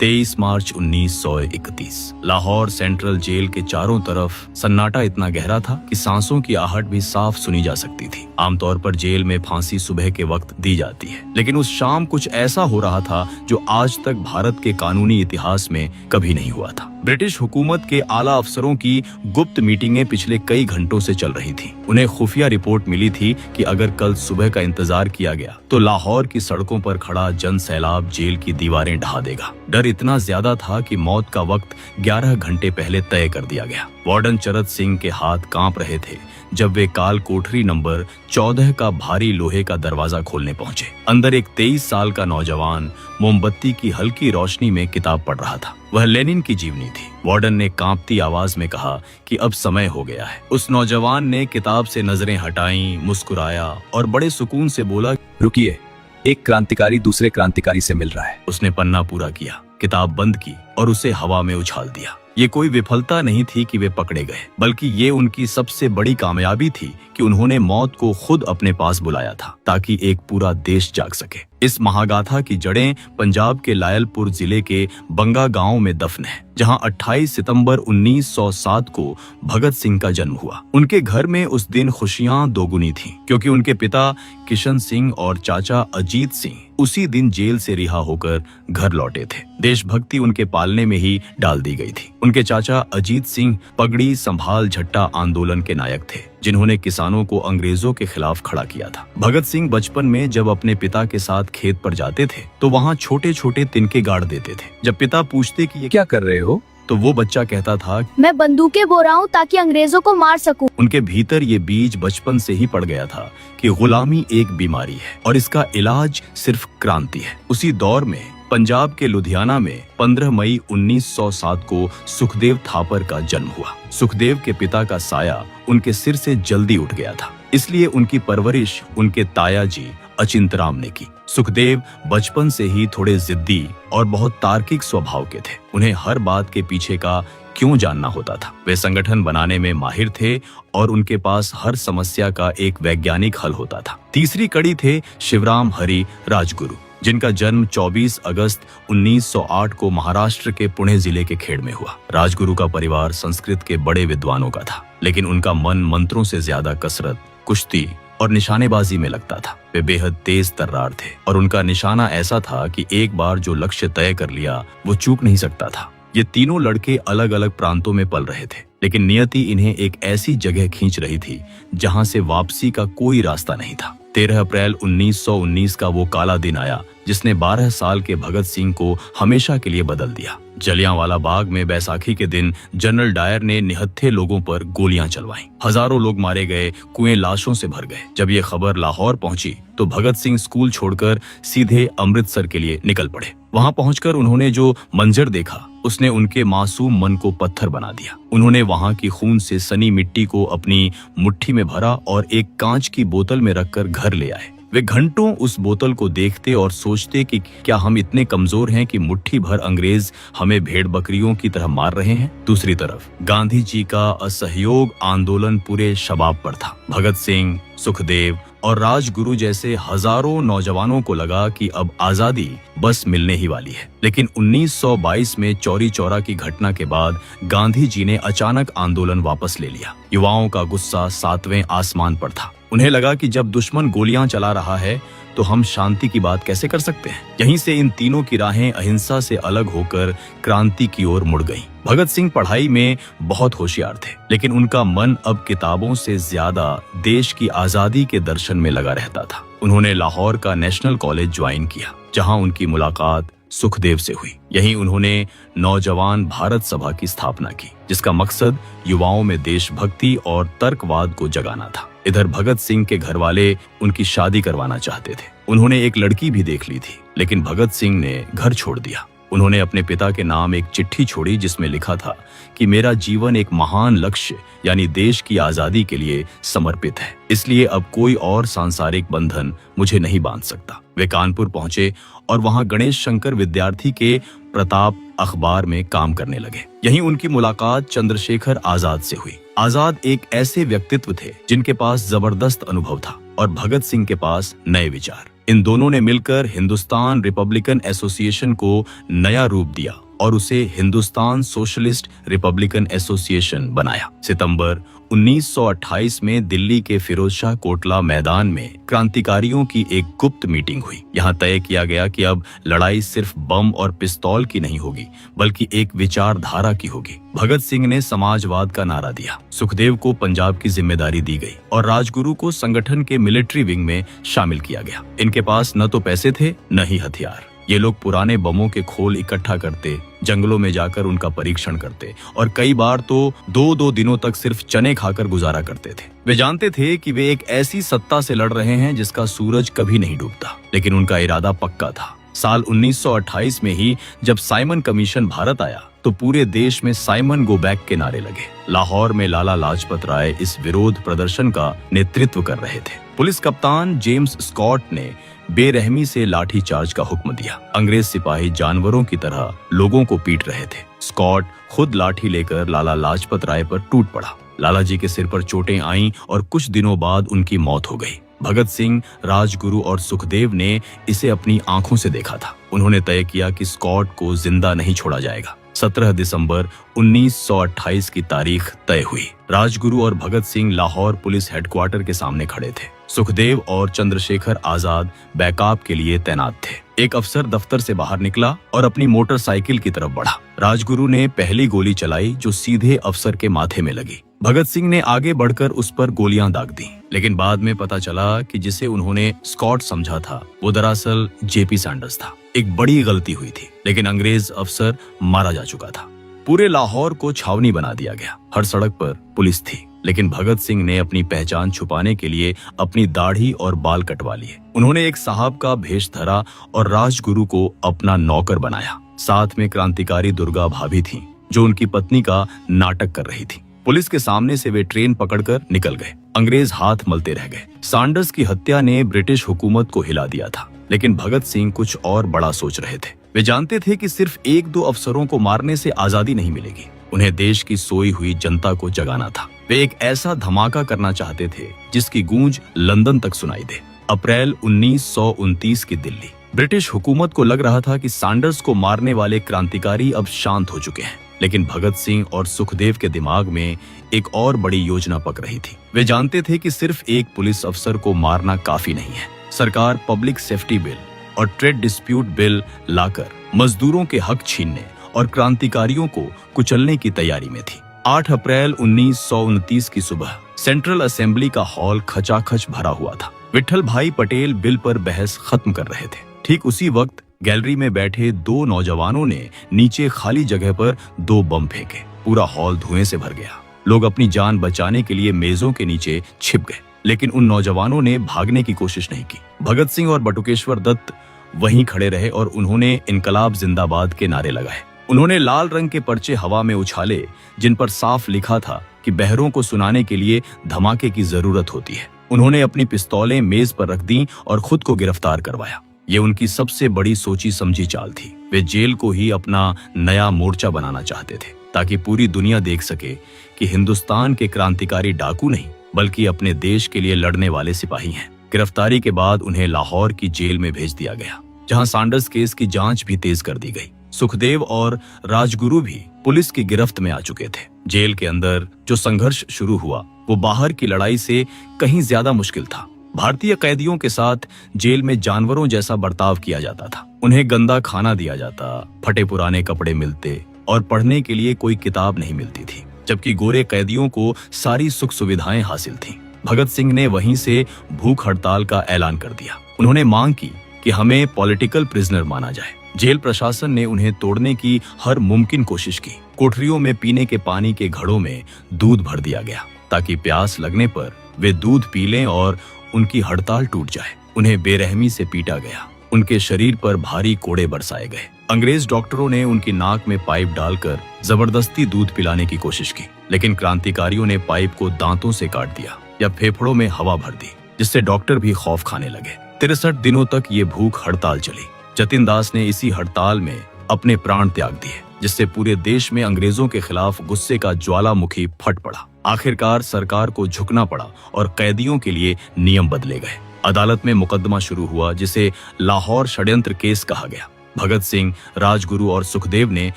23 मार्च 1931 Lahore central jail के चारों तरफ सन्नाटा इतना गहरा था कि सांसों की आहट भी साफ सुनी जा सकती थी। आमतौर पर जेल में फांसी सुबह के वक्त दी जाती है, लेकिन उस शाम कुछ ऐसा हो रहा था जो आज तक भारत के कानूनी इतिहास में कभी नहीं हुआ था। ब्रिटिश हुकूमत के आला अफसरों की गुप्त मीटिंगें पिछले कई घंटों से चल रही थीं। उन्हें खुफिया रिपोर्ट मिली थी कि अगर कल सुबह का इंतजार किया गया तो लाहौर की सड़कों पर खड़ा जन सैलाब जेल की दीवारें ढहा देगा। डर इतना ज्यादा था कि मौत का वक्त 11 घंटे पहले तय कर दिया गया। वार्डन चरत सिंह के हाथ कांप रहे थे जब वे काल कोठरी नंबर 14 का भारी लोहे का दरवाजा खोलने पहुंचे। अंदर एक 23 साल का नौजवान मोमबत्ती की हल्की रोशनी में किताब पढ़ रहा था। वह लेनिन की जीवनी थी। वार्डन ने कांपती आवाज में कहा कि अब समय हो गया है। उस नौजवान ने किताब से नजरें हटाई, मुस्कुराया और बड़े सुकून से बोला, रुकिए, एक क्रांतिकारी दूसरे क्रांतिकारी से मिल रहा है। उसने पन्ना पूरा किया, किताब बंद की और उसे हवा में उछाल दिया। ये कोई विफलता नहीं थी कि वे पकड़े गए, बल्कि ये उनकी सबसे बड़ी कामयाबी थी कि उन्होंने मौत को खुद अपने पास बुलाया था ताकि एक पूरा देश जाग सके। इस महागाथा की जड़ें पंजाब के लायलपुर जिले के बंगा गांव में दफन है, जहां 28 सितंबर 1907 को भगत सिंह का जन्म हुआ। उनके घर में उस दिन खुशियां दोगुनी थीं, क्योंकि उनके पिता किशन सिंह और चाचा अजीत सिंह उसी दिन जेल से रिहा होकर घर लौटे थे। देशभक्ति उनके पालने में ही डाल दी गई थी। उनके चाचा अजीत सिंह पगड़ी संभाल झट्टा आंदोलन के नायक थे, जिन्होंने किसानों को अंग्रेजों के खिलाफ खड़ा किया था। भगत सिंह बचपन में जब अपने पिता के साथ खेत पर जाते थे तो वहाँ छोटे छोटे तिनके गाड़ देते थे। जब पिता पूछते कि ये क्या कर रहे हो, तो वो बच्चा कहता था, मैं बंदूकें बो रहा हूँ ताकि अंग्रेजों को मार सकूं। उनके भीतर ये बीज बचपन से ही पड़ गया था कि गुलामी एक बीमारी है और इसका इलाज सिर्फ क्रांति है। उसी दौर में पंजाब के लुधियाना में 15 मई 1907 को सुखदेव थापर का जन्म हुआ। सुखदेव के पिता का साया उनके सिर से जल्दी उठ गया था, इसलिए उनकी परवरिश उनके ताया जी अचिंतराम ने की। सुखदेव बचपन से ही थोड़े जिद्दी और बहुत तार्किक स्वभाव के थे। उन्हें हर बात के पीछे का क्यों जानना होता था। वे संगठन बनाने में माहिर थे और उनके पास हर समस्या का एक वैज्ञानिक हल होता था। तीसरी कड़ी थे शिवराम हरि राजगुरु, जिनका जन्म 24 अगस्त 1908 को महाराष्ट्र के पुणे जिले के खेड़ में हुआ। राजगुरु का परिवार संस्कृत के बड़े विद्वानों का था, लेकिन उनका मन मंत्रों से ज्यादा कसरत, कुश्ती और निशानेबाजी में लगता था। वे बेहद तेज तर्रार थे और उनका निशाना ऐसा था कि एक बार जो लक्ष्य तय कर लिया वो चूक नहीं सकता था। ये तीनों लड़के अलग अलग प्रांतों में पल रहे थे, लेकिन नियति इन्हें एक ऐसी जगह खींच रही थी जहां से वापसी का कोई रास्ता नहीं था। 13 अप्रैल 1919 का वो काला दिन आया जिसने 12 साल के भगत सिंह को हमेशा के लिए बदल दिया। जलियांवाला बाग में बैसाखी के दिन जनरल डायर ने निहत्थे लोगों पर गोलियां चलवाईं। हजारों लोग मारे गए, कुएं लाशों से भर गए। जब ये खबर लाहौर पहुंची तो भगत सिंह स्कूल छोड़कर सीधे अमृतसर के लिए निकल पड़े। वहां पहुंचकर उन्होंने जो मंजर देखा उसने उनके मासूम मन को पत्थर बना दिया। उन्होंने वहां की खून से सनी मिट्टी को अपनी मुट्ठी में भरा और एक कांच की बोतल में रखकर घर ले आए। वे घंटों उस बोतल को देखते और सोचते कि क्या हम इतने कमजोर हैं कि मुट्ठी भर अंग्रेज हमें भेड़ बकरियों की तरह मार रहे हैं। दूसरी तरफ गांधी जी का असहयोग आंदोलन पूरे शबाब पर था। भगत सिंह, सुखदेव और राजगुरु जैसे हजारों नौजवानों को लगा कि अब आजादी बस मिलने ही वाली है। लेकिन 1922 में चौरी चौरा की घटना के बाद गांधी जी ने अचानक आंदोलन वापस ले लिया। युवाओं का गुस्सा 7वें आसमान पर था। उन्हें लगा कि जब दुश्मन गोलियां चला रहा है तो हम शांति की बात कैसे कर सकते हैं। यहीं से इन तीनों की राहें अहिंसा से अलग होकर क्रांति की ओर मुड़ गईं। भगत सिंह पढ़ाई में बहुत होशियार थे, लेकिन उनका मन अब किताबों से ज्यादा देश की आजादी के दर्शन में लगा रहता था। उन्होंने लाहौर का नेशनल कॉलेज ज्वाइन किया, जहां उनकी मुलाकात सुखदेव से हुई। यहीं उन्होंने नौजवान भारत सभा की स्थापना की, जिसका मकसद युवाओं में देशभक्ति और तर्कवाद को जगाना था। इधर भगत सिंह के घर वाले उनकी शादी करवाना चाहते थे। उन्होंने एक लड़की भी देख ली थी, लेकिन भगत सिंह ने घर छोड़ दिया। उन्होंने अपने पिता के नाम एक चिट्ठी छोड़ी जिसमें लिखा था कि मेरा जीवन एक महान लक्ष्य यानी देश की आजादी के लिए समर्पित है, इसलिए अब कोई और सांसारिक बंधन मुझे नहीं बांध सकता। वे कानपुर पहुंचे और वहां गणेश शंकर विद्यार्थी के प्रताप अखबार में काम करने लगे। यहीं उनकी मुलाकात चंद्रशेखर आजाद से हुई। आजाद एक ऐसे व्यक्तित्व थे जिनके पास जबरदस्त अनुभव था और भगत सिंह के पास नए विचार। इन दोनों ने मिलकर हिंदुस्तान रिपब्लिकन एसोसिएशन को नया रूप दिया और उसे हिंदुस्तान सोशलिस्ट रिपब्लिकन एसोसिएशन बनाया। सितंबर 1928 में दिल्ली के फिरोज शाह कोटला मैदान में क्रांतिकारियों की एक गुप्त मीटिंग हुई। यहाँ तय किया गया कि अब लड़ाई सिर्फ बम और पिस्तौल की नहीं होगी, बल्कि एक विचारधारा की होगी। भगत सिंह ने समाजवाद का नारा दिया, सुखदेव को पंजाब की जिम्मेदारी दी गई और राजगुरु को संगठन के मिलिट्री विंग में शामिल किया गया। इनके पास न तो पैसे थे न ही हथियार। ये लोग पुराने बमों के खोल इकट्ठा करते, जंगलों में जाकर उनका परीक्षण करते और कई बार तो 2-2 दिनों तक सिर्फ चने खाकर गुजारा करते थे। वे जानते थे कि वे एक ऐसी सत्ता से लड़ रहे हैं जिसका सूरज कभी नहीं डूबता, लेकिन उनका इरादा पक्का था। साल 1928 में ही जब साइमन कमीशन भारत आया तो पूरे देश में साइमन गो बैक के नारे लगे। लाहौर में लाला लाजपत राय इस विरोध प्रदर्शन का नेतृत्व कर रहे थे। पुलिस कप्तान जेम्स स्कॉट ने बेरहमी से लाठी चार्ज का हुक्म दिया। अंग्रेज सिपाही जानवरों की तरह लोगों को पीट रहे थे। स्कॉट खुद लाठी लेकर लाला लाजपत राय पर टूट पड़ा। लाला जी के सिर पर चोटें आईं और कुछ दिनों बाद उनकी मौत हो गई। भगत सिंह, राजगुरु और सुखदेव ने इसे अपनी आंखों से देखा था। उन्होंने तय किया कि स्कॉट को जिंदा नहीं छोड़ा जाएगा। 17 दिसंबर 1928 की तारीख तय हुई। राजगुरु और भगत सिंह लाहौर पुलिस हेडक्वार्टर के सामने खड़े थे। सुखदेव और चंद्रशेखर आजाद बैकअप के लिए तैनात थे। एक अफसर दफ्तर से बाहर निकला और अपनी मोटरसाइकिल की तरफ बढ़ा। राजगुरु ने पहली गोली चलाई जो सीधे अफसर के माथे में लगी। भगत सिंह ने आगे बढ़कर उस पर गोलियां दाग दी, लेकिन बाद में पता चला कि जिसे उन्होंने स्कॉट समझा था वो दरअसल जेपी सैंडर्स था। एक बड़ी गलती हुई थी, लेकिन अंग्रेज अफसर मारा जा चुका था। पूरे लाहौर को छावनी बना दिया गया। हर सड़क पर पुलिस थी, लेकिन भगत सिंह ने अपनी पहचान छुपाने के लिए अपनी दाढ़ी और बाल कटवा लिए। उन्होंने एक साहब का भेष धरा और राजगुरु को अपना नौकर बनाया। साथ में क्रांतिकारी दुर्गा भाभी थी, जो उनकी पत्नी का नाटक कर रही थी। पुलिस के सामने से वे ट्रेन पकड़कर निकल गए। अंग्रेज हाथ मलते रह गए। सैंडर्स की हत्या ने ब्रिटिश हुकूमत को हिला दिया था, लेकिन भगत सिंह कुछ और बड़ा सोच रहे थे। वे जानते थे कि सिर्फ 1-2 अफसरों को मारने से आजादी नहीं मिलेगी। उन्हें देश की सोई हुई जनता को जगाना था। वे एक ऐसा धमाका करना चाहते थे जिसकी गूंज लंदन तक सुनाई दे। अप्रैल 1929 की दिल्ली। ब्रिटिश हुकूमत को लग रहा था कि सैंडर्स को मारने वाले क्रांतिकारी अब शांत हो चुके हैं, लेकिन भगत सिंह और सुखदेव के दिमाग में एक और बड़ी योजना पक रही थी। वे जानते थे कि सिर्फ एक पुलिस अफसर को मारना काफी नहीं है। सरकार पब्लिक सेफ्टी बिल और ट्रेड डिस्प्यूट बिल लाकर मजदूरों के हक छीनने और क्रांतिकारियों को कुचलने की तैयारी में थी। 8 अप्रैल 1929 की सुबह सेंट्रल असेंबली का हॉल खचाखच भरा हुआ था। विट्ठल भाई पटेल बिल पर बहस खत्म कर रहे थे। ठीक उसी वक्त गैलरी में बैठे 2 नौजवानों ने नीचे खाली जगह पर 2 बम फेंके। पूरा हॉल धुएं से भर गया। लोग अपनी जान बचाने के लिए मेजों के नीचे छिप गए, लेकिन उन नौजवानों ने भागने की कोशिश नहीं की। भगत सिंह और बटुकेश्वर दत्त वहीं खड़े रहे और उन्होंने इनकलाब जिंदाबाद के नारे लगाए। उन्होंने लाल रंग के पर्चे हवा में उछाले, जिन पर साफ लिखा था कि बहरों को सुनाने के लिए धमाके की जरूरत होती है। उन्होंने अपनी पिस्तौलें मेज पर रख दी और खुद को गिरफ्तार करवाया। ये उनकी सबसे बड़ी सोची समझी चाल थी। वे जेल को ही अपना नया मोर्चा बनाना चाहते थे, ताकि पूरी दुनिया देख सके कि हिंदुस्तान के क्रांतिकारी डाकू नहीं, बल्कि अपने देश के लिए लड़ने वाले सिपाही हैं। गिरफ्तारी के बाद उन्हें लाहौर की जेल में भेज दिया गया, जहां सैंडर्स केस की जांच भी तेज कर दी गई। सुखदेव और राजगुरु भी पुलिस की गिरफ्त में आ चुके थे। जेल के अंदर जो संघर्ष शुरू हुआ वो बाहर की लड़ाई से कहीं ज्यादा मुश्किल था। भारतीय कैदियों के साथ जेल में जानवरों जैसा बर्ताव किया जाता था। उन्हें गंदा खाना दिया जाता, फटे पुराने कपड़े मिलते और पढ़ने के लिए कोई किताब नहीं मिलती थी, जबकि गोरे कैदियों को सारी सुख सुविधाएं हासिल थीं। भगत सिंह ने वहीं से भूख हड़ताल का ऐलान कर दिया। उन्होंने मांग की कि हमें पॉलिटिकल प्रिजनर माना जाए। जेल प्रशासन ने उन्हें तोड़ने की हर मुमकिन कोशिश की। कोठरियों में पीने के पानी के घड़ों में दूध भर दिया गया, ताकि प्यास लगने पर वे दूध पी लें और उनकी हड़ताल टूट जाए। उन्हें बेरहमी से पीटा गया। उनके शरीर पर भारी कोड़े बरसाए गए। अंग्रेज डॉक्टरों ने उनकी नाक में पाइप डालकर जबरदस्ती दूध पिलाने की कोशिश की, लेकिन क्रांतिकारियों ने पाइप को दांतों से काट दिया या फेफड़ों में हवा भर दी, जिससे डॉक्टर भी खौफ खाने लगे। 63 दिनों तक ये भूख हड़ताल चली। जतिन दास ने इसी हड़ताल में अपने प्राण त्याग दिए, जिससे पूरे देश में अंग्रेजों के खिलाफ गुस्से का ज्वालामुखी फट पड़ा। आखिरकार सरकार को झुकना पड़ा और कैदियों के लिए नियम बदले गए। अदालत में मुकदमा शुरू हुआ जिसे लाहौर षड्यंत्र केस कहा गया। भगत सिंह, राजगुरु और सुखदेव ने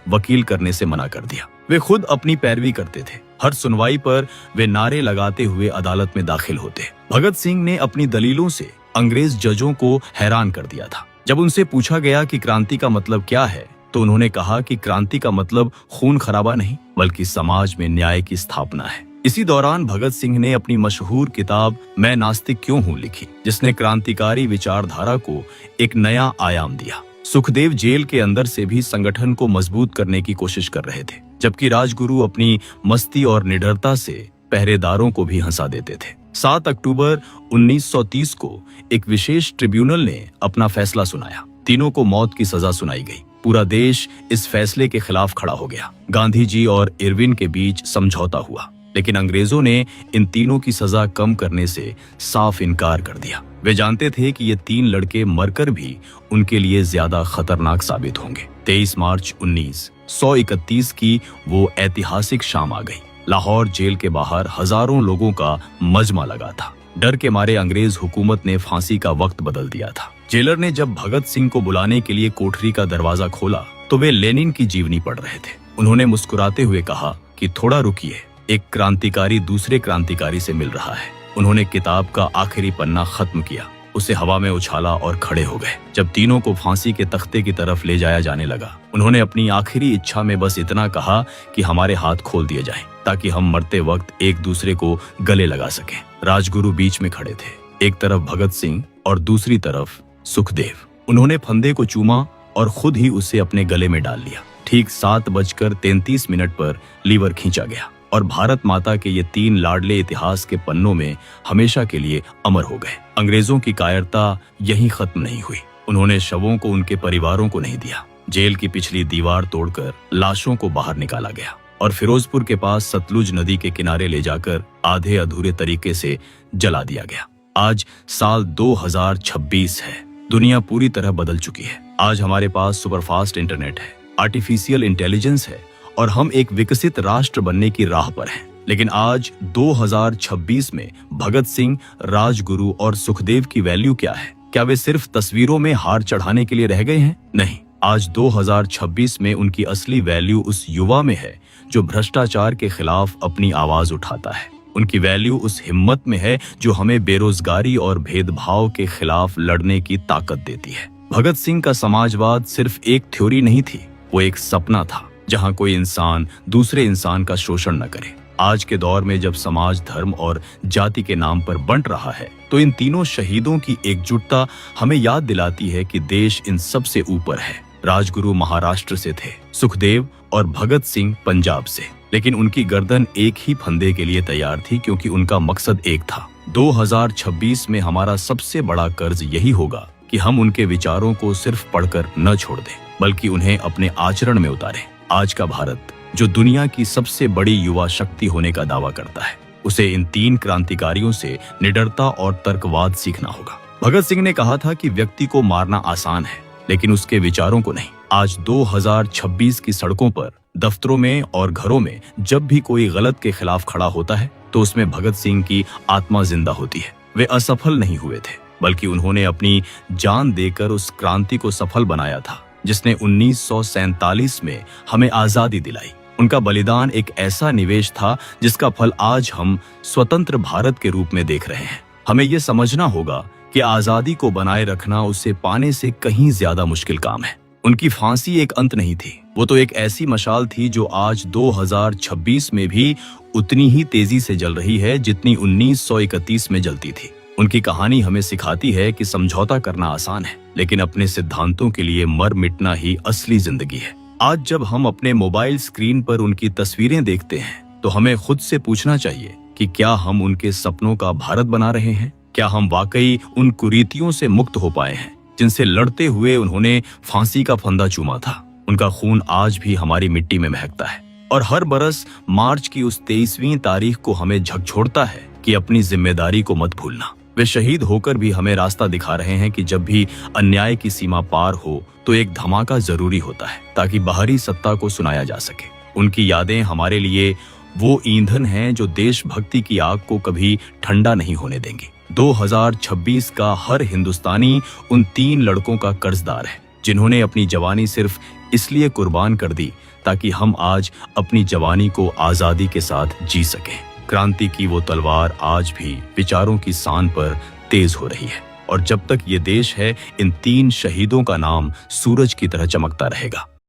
वकील करने से मना कर दिया। वे खुद अपनी पैरवी करते थे। हर सुनवाई पर वे नारे लगाते हुए अदालत में दाखिल होते। भगत सिंह ने अपनी दलीलों से अंग्रेज जजों को हैरान कर दिया था। जब उनसे पूछा गया कि क्रांति का मतलब क्या है, तो उन्होंने कहा कि क्रांति का मतलब खून खराबा नहीं, बल्कि समाज में न्याय की स्थापना है। इसी दौरान भगत सिंह ने अपनी मशहूर किताब मैं नास्तिक क्यों हूँ लिखी, जिसने क्रांतिकारी विचारधारा को एक नया आयाम दिया। सुखदेव जेल के अंदर से भी संगठन को मजबूत करने की कोशिश कर रहे थे, जबकि राजगुरु अपनी मस्ती और निडरता से पहरेदारों को भी हंसा देते थे। 7 अक्टूबर 1930 को एक विशेष ट्रिब्यूनल ने अपना फैसला सुनाया। तीनों को मौत की सजा सुनाई गई। पूरा देश इस फैसले के खिलाफ खड़ा हो गया। गांधी जी और इरविन के बीच समझौता हुआ, लेकिन अंग्रेजों ने इन तीनों की सजा कम करने से साफ इनकार कर दिया। वे जानते थे कि ये 3 लड़के मरकर भी उनके लिए ज्यादा खतरनाक साबित होंगे। 23 मार्च 1931 की वो ऐतिहासिक शाम आ गई। लाहौर जेल के बाहर हजारों लोगों का मजमा लगा था। डर के मारे अंग्रेज हुकूमत ने फांसी का वक्त बदल दिया था। जेलर ने जब भगत सिंह को बुलाने के लिए कोठरी का दरवाजा खोला तो वे लेनिन की जीवनी पढ़ रहे थे। उन्होंने मुस्कुराते हुए कहा कि थोड़ा रुकिए, एक क्रांतिकारी दूसरे क्रांतिकारी से मिल रहा है। उन्होंने किताब का आखिरी पन्ना खत्म किया, उसे हवा में उछाला और खड़े हो गए। जब तीनों को फांसी के तख्ते की तरफ ले जाया जाने लगा, उन्होंने अपनी आखिरी इच्छा में बस इतना कहा कि हमारे हाथ खोल दिए जाएं, ताकि हम मरते वक्त एक दूसरे को गले लगा सकें। राजगुरु बीच में खड़े थे, एक तरफ भगत सिंह और दूसरी तरफ सुखदेव। उन्होंने फंदे को चूमा और खुद ही उसे अपने गले में डाल लिया। ठीक 7:33 पर लीवर खींचा गया और भारत माता के ये 3 लाडले इतिहास के पन्नों में हमेशा के लिए अमर हो गए। अंग्रेजों की कायरता यहीं खत्म नहीं हुई। उन्होंने शवों को उनके परिवारों को नहीं दिया। जेल की पिछली दीवार तोड़कर लाशों को बाहर निकाला गया और फिरोजपुर के पास सतलुज नदी के किनारे ले जाकर आधे अधूरे तरीके से जला दिया गया। आज साल 2026 है। दुनिया पूरी तरह बदल चुकी है। आज हमारे पास सुपरफास्ट इंटरनेट है, आर्टिफिशियल इंटेलिजेंस है और हम एक विकसित राष्ट्र बनने की राह पर हैं। लेकिन आज 2026 में भगत सिंह, राजगुरु और सुखदेव की वैल्यू क्या है? क्या वे सिर्फ तस्वीरों में हार चढ़ाने के लिए रह गए हैं? नहीं, आज 2026 में उनकी असली वैल्यू उस युवा में है जो भ्रष्टाचार के खिलाफ अपनी आवाज उठाता है। उनकी वैल्यू उस हिम्मत में है जो हमें बेरोजगारी और भेदभाव के खिलाफ लड़ने की ताकत देती है। भगत सिंह का समाजवाद सिर्फ एक थ्योरी नहीं थी, वो एक सपना था जहां कोई इंसान दूसरे इंसान का शोषण न करे। आज के दौर में जब समाज धर्म और जाति के नाम पर बंट रहा है, तो इन तीनों शहीदों की एकजुटता हमें याद दिलाती है कि देश इन सब से ऊपर है। राजगुरु महाराष्ट्र से थे, सुखदेव और भगत सिंह पंजाब से, लेकिन उनकी गर्दन एक ही फंदे के लिए तैयार थी, क्योंकि उनका मकसद एक था। 2026 में हमारा सबसे बड़ा कर्ज यही होगा कि हम उनके विचारों को सिर्फ पढ़कर न छोड़ दें, बल्कि उन्हें अपने आचरण में उतारें। आज का भारत, जो दुनिया की सबसे बड़ी युवा शक्ति होने का दावा करता है, उसे इन 3 क्रांतिकारियों से निडरता और तर्कवाद सीखना होगा। भगत सिंह ने कहा था कि व्यक्ति को मारना आसान है, लेकिन उसके विचारों को नहीं। आज 2026 की सड़कों पर, दफ्तरों में और घरों में जब भी कोई गलत के खिलाफ खड़ा होता है, तो उसमें भगत सिंह की आत्मा जिंदा होती है। वे असफल नहीं हुए थे, बल्कि उन्होंने अपनी जान देकर उस क्रांति को सफल बनाया था जिसने 1947 में हमें आजादी दिलाई। उनका बलिदान एक ऐसा निवेश था जिसका फल आज हम स्वतंत्र भारत के रूप में देख रहे हैं। हमें ये समझना होगा कि आजादी को बनाए रखना उसे पाने से कहीं ज्यादा मुश्किल काम है। उनकी फांसी एक अंत नहीं थी, वो तो एक ऐसी मशाल थी जो आज 2026 में भी उतनी ही तेजी से जल रही है जितनी 1931 में जलती थी। उनकी कहानी हमें सिखाती है कि समझौता करना आसान है, लेकिन अपने सिद्धांतों के लिए मर मिटना ही असली जिंदगी है। आज जब हम अपने मोबाइल स्क्रीन पर उनकी तस्वीरें देखते हैं, तो हमें खुद से पूछना चाहिए कि क्या हम उनके सपनों का भारत बना रहे हैं? क्या हम वाकई उन कुरीतियों से मुक्त हो पाए हैं जिनसे लड़ते हुए उन्होंने फांसी का फंदा चूमा था? उनका खून आज भी हमारी मिट्टी में महकता है और हर बरस मार्च की उस 23वीं तारीख को हमें झकझोरता है कि अपनी जिम्मेदारी को मत भूलना। वे शहीद होकर भी हमें रास्ता दिखा रहे हैं कि जब भी अन्याय की सीमा पार हो तो एक धमाका जरूरी होता है, ताकि बाहरी सत्ता को सुनाया जा सके। उनकी यादें हमारे लिए वो ईंधन हैं जो देशभक्ति की आग को कभी ठंडा नहीं होने देंगे। 2026 का हर हिंदुस्तानी उन 3 लड़कों का कर्जदार है जिन्होंने अपनी जवानी सिर्फ इसलिए कुर्बान कर दी ताकि हम आज अपनी जवानी को आजादी के साथ जी सकें। क्रांति की वो तलवार आज भी विचारों की सान पर तेज हो रही है और जब तक ये देश है, इन 3 शहीदों का नाम सूरज की तरह चमकता रहेगा।